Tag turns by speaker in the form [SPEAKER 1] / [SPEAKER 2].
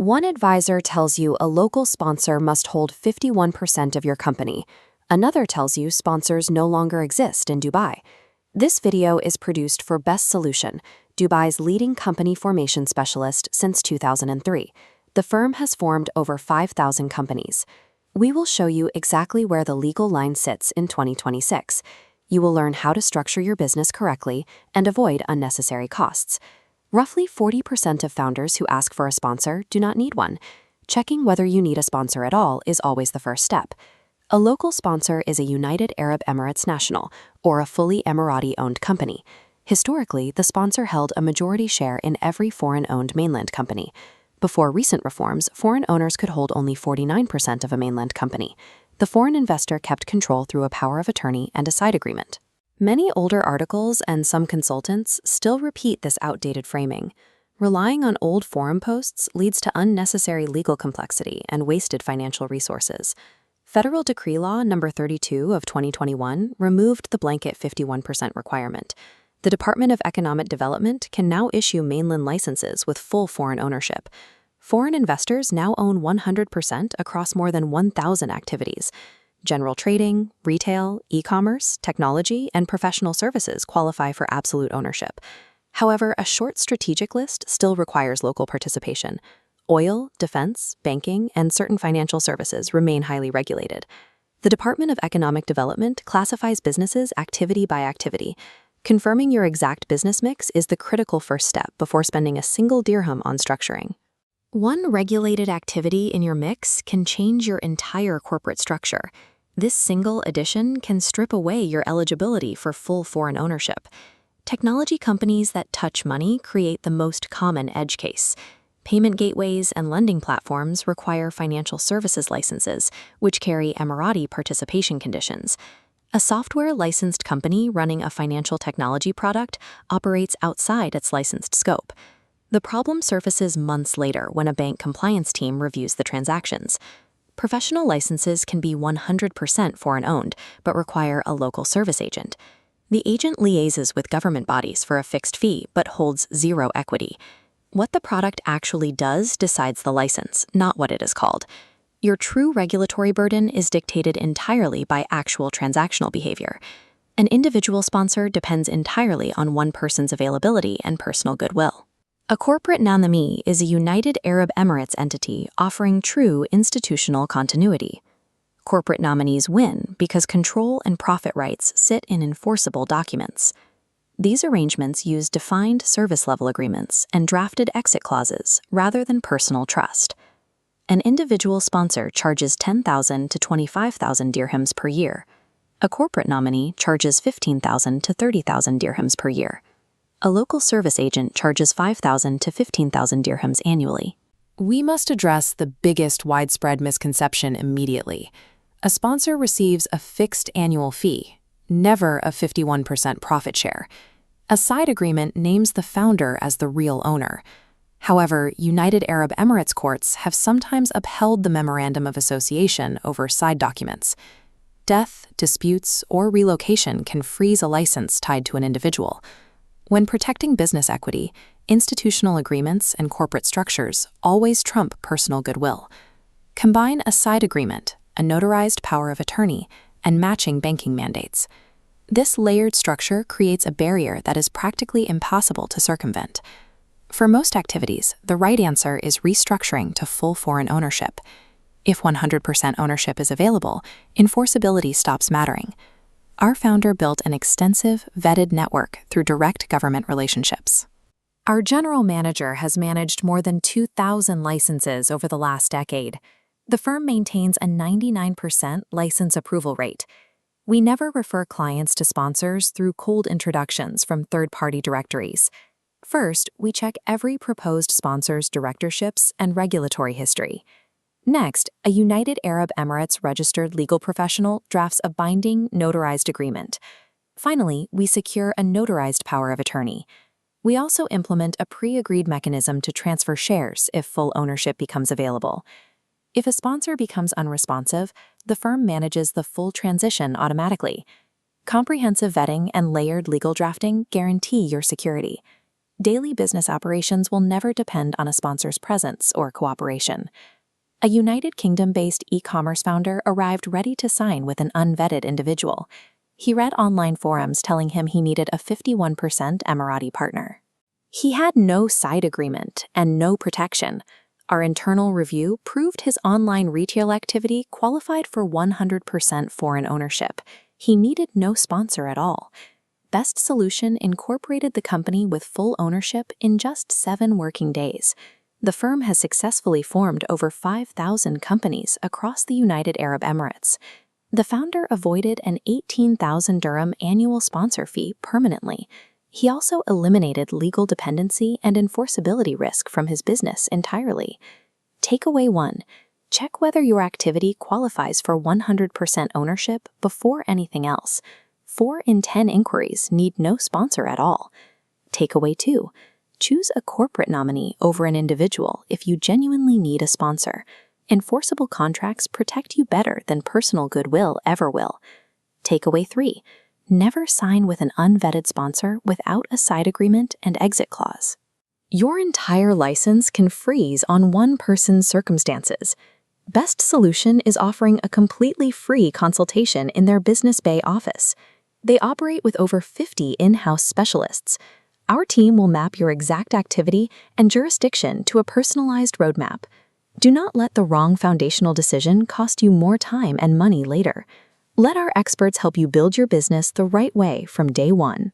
[SPEAKER 1] One advisor tells you a local sponsor must hold 51% of your company. Another tells you sponsors no longer exist in Dubai. This video is produced for Best Solution, Dubai's leading company formation specialist since 2003. The firm has formed over 5,000 companies. We will show you exactly where the legal line sits in 2026. You will learn how to structure your business correctly and avoid unnecessary costs. Roughly 40% of founders who ask for a sponsor do not need one. Checking whether you need a sponsor at all is always the first step. A local sponsor is a United Arab Emirates national, or a fully Emirati-owned company. Historically, the sponsor held a majority share in every foreign-owned mainland company. Before recent reforms, foreign owners could hold only 49% of a mainland company. The foreign investor kept control through a power of attorney and a side agreement. Many older articles and some consultants still repeat this outdated framing. Relying on old forum posts leads to unnecessary legal complexity and wasted financial resources. Federal Decree Law No. 32 of 2021 removed the blanket 51% requirement. The Department of Economic Development can now issue mainland licenses with full foreign ownership. Foreign investors now own 100% across more than 1,000 activities. General trading, retail, e-commerce, technology, and professional services qualify for absolute ownership. However, a short strategic list still requires local participation. Oil, defense, banking, and certain financial services remain highly regulated. The Department of Economic Development classifies businesses activity by activity. Confirming your exact business mix is the critical first step before spending a single dirham on structuring. One regulated activity in your mix can change your entire corporate structure. This single addition can strip away your eligibility for full foreign ownership. Technology companies that touch money create the most common edge case. Payment gateways and lending platforms require financial services licenses, which carry Emirati participation conditions. A software-licensed company running a financial technology product operates outside its licensed scope. The problem surfaces months later when a bank compliance team reviews the transactions. Professional licenses can be 100% foreign-owned, but require a local service agent. The agent liaises with government bodies for a fixed fee, but holds zero equity. What the product actually does decides the license, not what it is called. Your true regulatory burden is dictated entirely by actual transactional behavior. An individual sponsor depends entirely on one person's availability and personal goodwill. A corporate nominee is a United Arab Emirates entity offering true institutional continuity. Corporate nominees win because control and profit rights sit in enforceable documents. These arrangements use defined service-level agreements and drafted exit clauses rather than personal trust. An individual sponsor charges 10,000 to 25,000 dirhams per year. A corporate nominee charges 15,000 to 30,000 dirhams per year. A local service agent charges 5,000 to 15,000 dirhams annually. We must address the biggest widespread misconception immediately. A sponsor receives a fixed annual fee, never a 51% profit share. A side agreement names the founder as the real owner. However, United Arab Emirates courts have sometimes upheld the Memorandum of Association over side documents. Death, disputes, or relocation can freeze a license tied to an individual. When protecting business equity, institutional agreements and corporate structures always trump personal goodwill. Combine a side agreement, a notarized power of attorney, and matching banking mandates. This layered structure creates a barrier that is practically impossible to circumvent. For most activities, the right answer is restructuring to full foreign ownership. If 100% ownership is available, enforceability stops mattering. Our founder built an extensive, vetted network through direct government relationships. Our general manager has managed more than 2,000 licenses over the last decade. The firm maintains a 99% license approval rate. We never refer clients to sponsors through cold introductions from third-party directories. First, we check every proposed sponsor's directorships and regulatory history. Next, a United Arab Emirates-registered legal professional drafts a binding, notarized agreement. Finally, we secure a notarized power of attorney. We also implement a pre-agreed mechanism to transfer shares if full ownership becomes available. If a sponsor becomes unresponsive, the firm manages the full transition automatically. Comprehensive vetting and layered legal drafting guarantee your security. Daily business operations will never depend on a sponsor's presence or cooperation. A United Kingdom-based e-commerce founder arrived ready to sign with an unvetted individual. He read online forums telling him he needed a 51% Emirati partner. He had no side agreement and no protection. Our internal review proved his online retail activity qualified for 100% foreign ownership. He needed no sponsor at all. Best Solution incorporated the company with full ownership in just 7 working days. The firm has successfully formed over 5,000 companies across the United Arab Emirates. The founder avoided an 18,000 dirham annual sponsor fee permanently. He also eliminated legal dependency and enforceability risk from his business entirely. Takeaway 1. Check whether your activity qualifies for 100% ownership before anything else. 4 in 10 inquiries need no sponsor at all. Takeaway 2. Choose a corporate nominee over an individual if you genuinely need a sponsor. Enforceable contracts protect you better than personal goodwill ever will. Takeaway 3. Never sign with an unvetted sponsor without a side agreement and exit clause. Your entire license can freeze on one person's circumstances. Best Solution is offering a completely free consultation in their Business Bay office. They operate with over 50 in-house specialists. Our team will map your exact activity and jurisdiction to a personalized roadmap. Do not let the wrong foundational decision cost you more time and money later. Let our experts help you build your business the right way from day one.